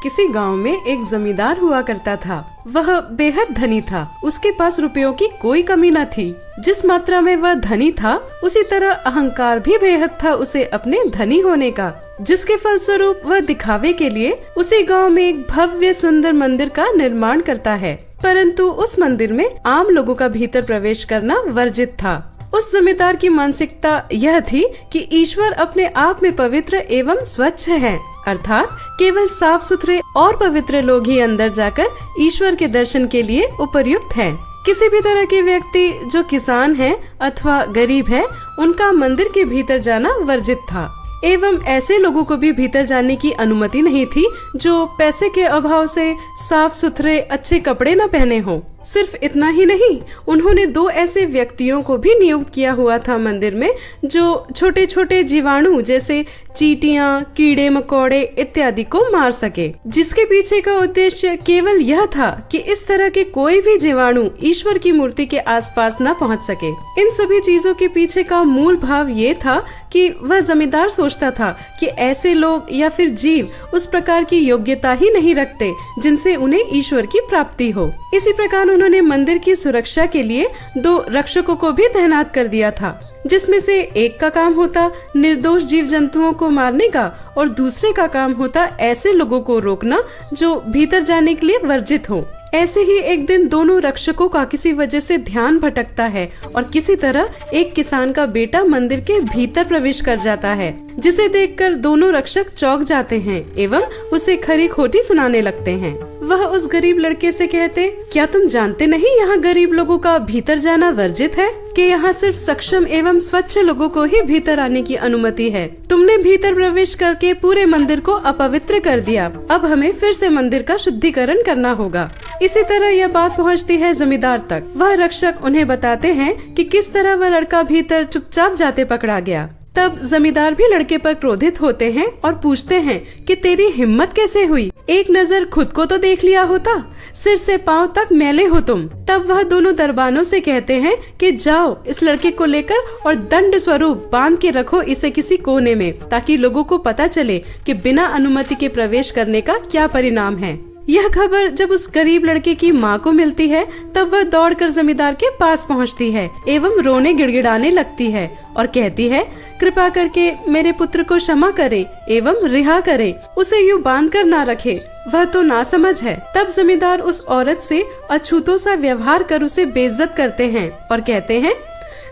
किसी गांव में एक जमींदार हुआ करता था। वह बेहद धनी था। उसके पास रुपयों की कोई कमी न थी। जिस मात्रा में वह धनी था, उसी तरह अहंकार भी बेहद था उसे अपने धनी होने का, जिसके फलस्वरूप वह दिखावे के लिए उसी गांव में एक भव्य सुंदर मंदिर का निर्माण करता है। परंतु उस मंदिर में आम लोगों का भीतर प्रवेश करना वर्जित था। उस जमींदार की मानसिकता यह थी कि ईश्वर अपने आप में पवित्र एवं स्वच्छ है, अर्थात केवल साफ सुथरे और पवित्र लोग ही अंदर जाकर ईश्वर के दर्शन के लिए उपयुक्त हैं। किसी भी तरह के व्यक्ति जो किसान है अथवा गरीब है, उनका मंदिर के भीतर जाना वर्जित था एवं ऐसे लोगों को भी भीतर जाने की अनुमति नहीं थी जो पैसे के अभाव से साफ सुथरे अच्छे कपड़े न पहने हों। सिर्फ इतना ही नहीं, उन्होंने 2 ऐसे व्यक्तियों को भी नियुक्त किया हुआ था मंदिर में, जो छोटे छोटे जीवाणु जैसे चींटियां, कीड़े मकोड़े इत्यादि को मार सके, जिसके पीछे का उद्देश्य केवल यह था कि इस तरह के कोई भी जीवाणु ईश्वर की मूर्ति के आसपास न पहुंच सके। इन सभी चीजों के पीछे का मूल भाव ये था कि वह जमींदार सोचता था कि ऐसे लोग या फिर जीव उस प्रकार की योग्यता ही नहीं रखते जिनसे उन्हें ईश्वर की प्राप्ति हो। इसी प्रकार उन्होंने मंदिर की सुरक्षा के लिए 2 रक्षकों को भी तैनात कर दिया था, जिसमें से एक का काम होता निर्दोष जीव जंतुओं को मारने का और दूसरे का काम होता ऐसे लोगों को रोकना जो भीतर जाने के लिए वर्जित हो। ऐसे ही एक दिन दोनों रक्षकों का किसी वजह से ध्यान भटकता है और किसी तरह एक किसान का बेटा मंदिर के भीतर प्रवेश कर जाता है, जिसे देखकर दोनों रक्षक चौंक जाते हैं एवं उसे खरी खोटी सुनाने लगते हैं। वह उस गरीब लड़के से कहते, क्या तुम जानते नहीं यहाँ गरीब लोगों का भीतर जाना वर्जित है, कि यहाँ सिर्फ सक्षम एवं स्वच्छ लोगों को ही भीतर आने की अनुमति है। तुमने भीतर प्रवेश करके पूरे मंदिर को अपवित्र कर दिया। अब हमें फिर से मंदिर का शुद्धिकरण करना होगा। इसी तरह यह बात पहुँचती है जमींदार तक। वह रक्षक उन्हें बताते हैं कि किस तरह वह लड़का भीतर चुपचाप जाते पकड़ा गया। तब जमींदार भी लड़के पर क्रोधित होते हैं और पूछते हैं कि तेरी हिम्मत कैसे हुई, एक नजर खुद को तो देख लिया होता, सिर से पांव तक मैले हो तुम। तब वह दोनों दरबानों से कहते हैं कि जाओ इस लड़के को लेकर और दंड स्वरूप बांध के रखो इसे किसी कोने में, ताकि लोगों को पता चले कि बिना अनुमति के प्रवेश करने का क्या परिणाम है। यह खबर जब उस गरीब लड़के की माँ को मिलती है, तब वह दौड़कर जमींदार के पास पहुँचती है एवं रोने गिड़गिड़ाने लगती है और कहती है, कृपा करके मेरे पुत्र को क्षमा करे एवं रिहा करे, उसे यूं बांध कर ना रखे, वह तो नासमझ है। तब जमींदार उस औरत से अछूतों सा व्यवहार कर उसे बेइज्जत करते हैं और कहते हैं,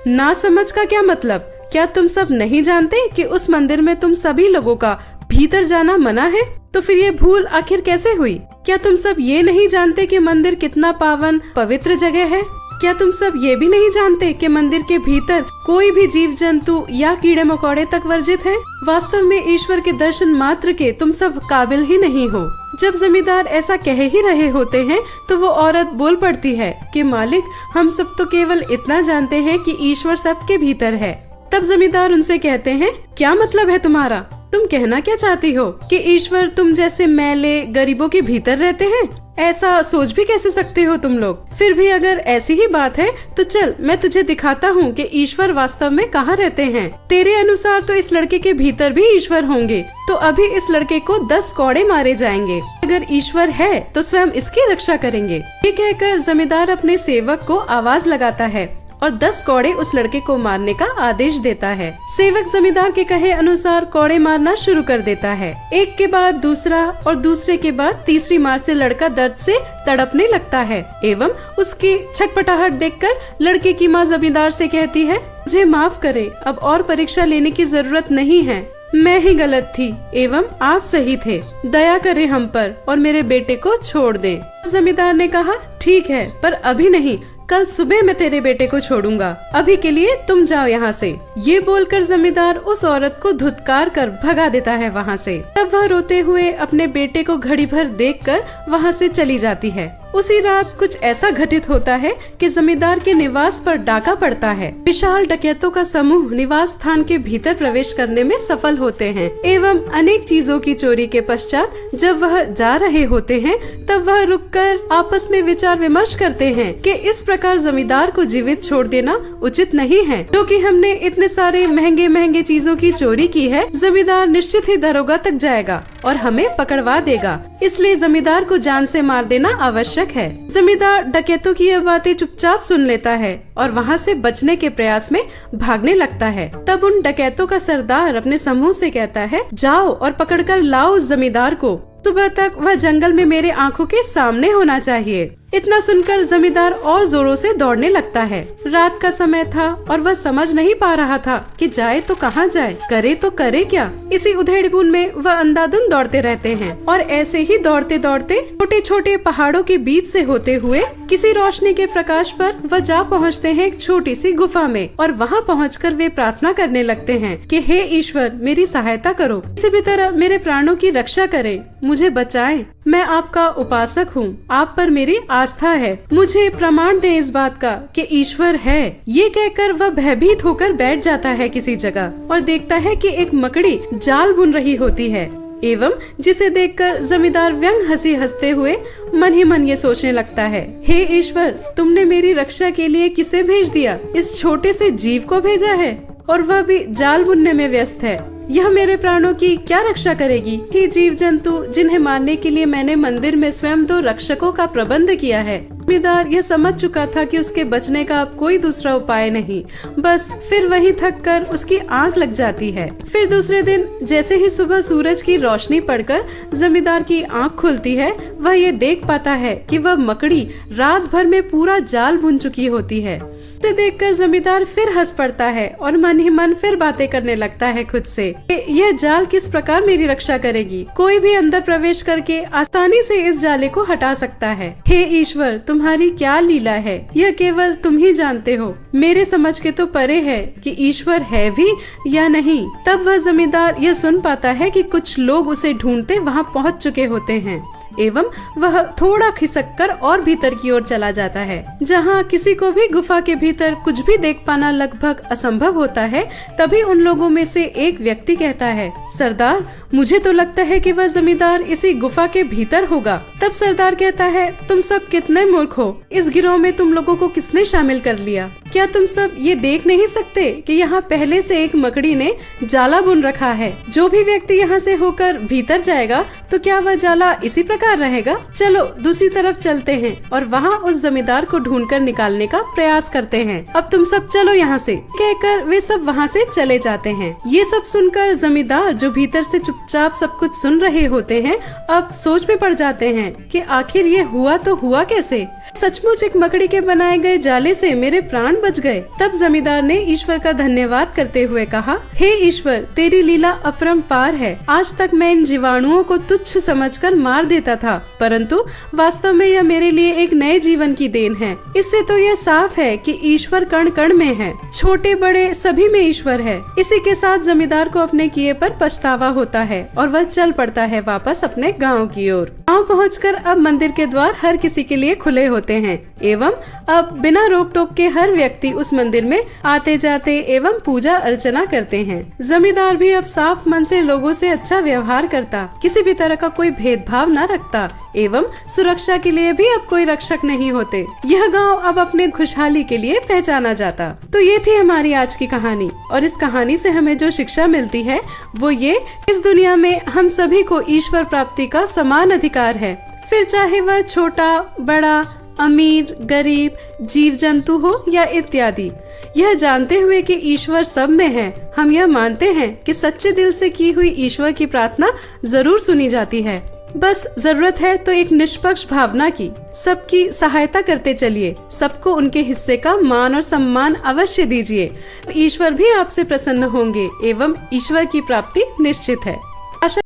नासमझ का क्या मतलब? क्या तुम सब नहीं जानते कि उस मंदिर में तुम सभी लोगों का भीतर जाना मना है? तो फिर ये भूल आखिर कैसे हुई? क्या तुम सब ये नहीं जानते कि मंदिर कितना पावन पवित्र जगह है? क्या तुम सब ये भी नहीं जानते कि मंदिर के भीतर कोई भी जीव जंतु या कीड़े मकोड़े तक वर्जित है? वास्तव में ईश्वर के दर्शन मात्र के तुम सब काबिल ही नहीं हो। जब जमींदार ऐसा कह ही रहे होते हैं, तो वो औरत बोल पड़ती है कि मालिक, हम सब तो केवल इतना जानते हैं कि ईश्वर सबके भीतर है। तब जमींदार उनसे कहते हैं, क्या मतलब है तुम्हारा? तुम कहना क्या चाहती हो कि ईश्वर तुम जैसे मैले गरीबों के भीतर रहते हैं? ऐसा सोच भी कैसे सकते हो तुम लोग? फिर भी अगर ऐसी ही बात है तो चल मैं तुझे दिखाता हूँ कि ईश्वर वास्तव में कहाँ रहते हैं। तेरे अनुसार तो इस लड़के के भीतर भी ईश्वर होंगे, तो अभी इस लड़के को 10 कौड़े मारे जाएंगे। अगर ईश्वर है तो स्वयं इसकी रक्षा करेंगे। ये कहकर जमींदार अपने सेवक को आवाज लगाता है और 10 कौड़े उस लड़के को मारने का आदेश देता है। सेवक जमींदार के कहे अनुसार कौड़े मारना शुरू कर देता है। एक के बाद दूसरा और दूसरे के बाद तीसरी मार से लड़का दर्द से तड़पने लगता है एवं उसकी छटपटाहट देखकर लड़के की माँ जमींदार से कहती है, मुझे माफ करे, अब और परीक्षा लेने की जरूरत नहीं है। मैं ही गलत थी एवं आप सही थे। दया करे हम पर और मेरे बेटे को छोड़ दे। जमींदार ने कहा, ठीक है, पर अभी नहीं, कल सुबह मैं तेरे बेटे को छोड़ूंगा। अभी के लिए तुम जाओ यहाँ से। ये बोलकर जमींदार उस औरत को धुतकार कर भगा देता है वहाँ से। तब वह रोते हुए अपने बेटे को घड़ी भर देखकर वहाँ से चली जाती है। उसी रात कुछ ऐसा घटित होता है कि जमींदार के निवास पर डाका पड़ता है। विशाल डकैतों का समूह निवास स्थान के भीतर प्रवेश करने में सफल होते हैं एवं अनेक चीजों की चोरी के पश्चात जब वह जा रहे होते हैं तब वह रुककर आपस में विचार विमर्श करते हैं कि इस प्रकार जमींदार को जीवित छोड़ देना उचित नहीं है, क्योंकि हमने इतने सारे महंगे महंगे चीजों की चोरी की है। जमींदार निश्चित ही दरोगा तक जाएगा और हमें पकड़वा देगा, इसलिए जमींदार को जान से मार देना आवश्यक है। जमींदार डकैतों की यह बातें चुपचाप सुन लेता है और वहाँ से बचने के प्रयास में भागने लगता है। तब उन डकैतों का सरदार अपने समूह से कहता है, जाओ और पकड़कर लाओ उस जमींदार को। सुबह तक वह जंगल में मेरे आंखों के सामने होना चाहिए। इतना सुनकर जमींदार और जोरों से दौड़ने लगता है। रात का समय था और वह समझ नहीं पा रहा था कि जाए तो कहाँ जाए, करे तो करे क्या। इसी उधेड़बुन में वह अंधाधुंध दौड़ते रहते हैं और ऐसे ही दौड़ते दौड़ते छोटे छोटे पहाड़ों के बीच से होते हुए किसी रोशनी के प्रकाश पर वह जा पहुँचते हैं एक छोटी सी गुफा में। और वहाँ पहुँचकर वे प्रार्थना करने लगते हैं कि हे ईश्वर, मेरी सहायता करो, किसी भी तरह मेरे प्राणों की रक्षा करें, मुझे बचाएं। मैं आपका उपासक हूँ, आप पर मेरी आस्था है, मुझे प्रमाण दें इस बात का कि ईश्वर है। ये कहकर वह भयभीत होकर बैठ जाता है किसी जगह और देखता है कि एक मकड़ी जाल बुन रही होती है एवं जिसे देखकर जमींदार व्यंग हंसी हंसते हुए मन ही मन ये सोचने लगता है, हे ईश्वर, तुमने मेरी रक्षा के लिए किसे भेज दिया? इस छोटे से जीव को भेजा है और वह भी जाल बुनने में व्यस्त है। यह मेरे प्राणों की क्या रक्षा करेगी? कि जीव जंतु जिन्हें मारने के लिए मैंने मंदिर में स्वयं 2 रक्षकों का प्रबंध किया है। जमींदार यह समझ चुका था कि उसके बचने का अब कोई दूसरा उपाय नहीं, बस फिर वहीं थक कर उसकी आंख लग जाती है। फिर दूसरे दिन जैसे ही सुबह सूरज की रोशनी पड़कर जमींदार की आंख खुलती है, वह ये देख पाता है कि वह मकड़ी रात भर में पूरा जाल बुन चुकी होती है। इसे देखकर जमींदार फिर हंस पड़ता है और मन ही मन फिर बातें करने लगता है खुद से, यह जाल किस प्रकार मेरी रक्षा करेगी? कोई भी अंदर प्रवेश करके आसानी से इस जाले को हटा सकता है। हे ईश्वर, तुम्हारी क्या लीला है, यह केवल तुम ही जानते हो। मेरे समझ के तो परे है कि ईश्वर है भी या नहीं। तब वह जमींदार यह सुन पाता है कि कुछ लोग उसे ढूंढते वहाँ पहुँच चुके होते हैं एवं वह थोड़ा खिसककर और भीतर की ओर चला जाता है, जहाँ किसी को भी गुफा के भीतर कुछ भी देख पाना लगभग असंभव होता है। तभी उन लोगों में से एक व्यक्ति कहता है, सरदार, मुझे तो लगता है कि वह जमींदार इसी गुफा के भीतर होगा। तब सरदार कहता है, तुम सब कितने मूर्ख हो, इस गिरोह में तुम लोगों को किसने शामिल कर लिया? क्या तुम सब ये देख नहीं सकते कि यहाँ पहले से एक मकड़ी ने जाला बुन रखा है? जो भी व्यक्ति यहाँ से होकर भीतर जाएगा तो क्या वह जाला इसी प्रकार रहेगा? चलो दूसरी तरफ चलते हैं और वहाँ उस जमींदार को ढूंढकर निकालने का प्रयास करते हैं। अब तुम सब चलो यहाँ से, कहकर वे सब वहाँ से चले जाते हैं। ये सब सुनकर जमींदार, जो भीतर से चुपचाप सब कुछ सुन रहे होते हैं, अब सोच में पड़ जाते हैं कि आखिर ये हुआ तो हुआ कैसे? सचमुच एक मकड़ी के बनाए गए जाले से मेरे प्राण बच गए। तब जमींदार ने ईश्वर का धन्यवाद करते हुए कहा, हे ईश्वर, तेरी लीला अपरंपार है। आज तक मैं इन जीवाणुओं को तुच्छ समझकर मार देता था, परंतु वास्तव में यह मेरे लिए एक नए जीवन की देन है। इससे तो यह साफ है कि ईश्वर कण कण में है, छोटे बड़े सभी में ईश्वर है। इसी के साथ जमींदार को अपने किए पर पछतावा होता है और वह चल पड़ता है वापस अपने गाँव की ओर। गाँव पहुँचकर अब मंदिर के द्वार हर किसी के लिए खुले होते हैं एवं अब बिना रोक टोक के हर व्यक्ति उस मंदिर में आते जाते एवं पूजा अर्चना करते हैं। जमींदार भी अब साफ मन से लोगों से अच्छा व्यवहार करता, किसी भी तरह का कोई भेदभाव न रखता एवं सुरक्षा के लिए भी अब कोई रक्षक नहीं होते। यह गांव अब अपने खुशहाली के लिए पहचाना जाता। तो ये थी हमारी आज की कहानी और इस कहानी से हमें जो शिक्षा मिलती है वो ये, इस दुनिया में हम सभी को ईश्वर प्राप्ति का समान अधिकार है, फिर चाहे वह छोटा बड़ा, अमीर गरीब, जीव जंतु हो या इत्यादि। यह जानते हुए कि ईश्वर सब में है, हम यह मानते हैं कि सच्चे दिल से की हुई ईश्वर की प्रार्थना जरूर सुनी जाती है। बस जरूरत है तो एक निष्पक्ष भावना की, सबकी सहायता करते चलिए, सबको उनके हिस्से का मान और सम्मान अवश्य दीजिए। ईश्वर भी आपसे प्रसन्न होंगे एवं ईश्वर की प्राप्ति निश्चित है।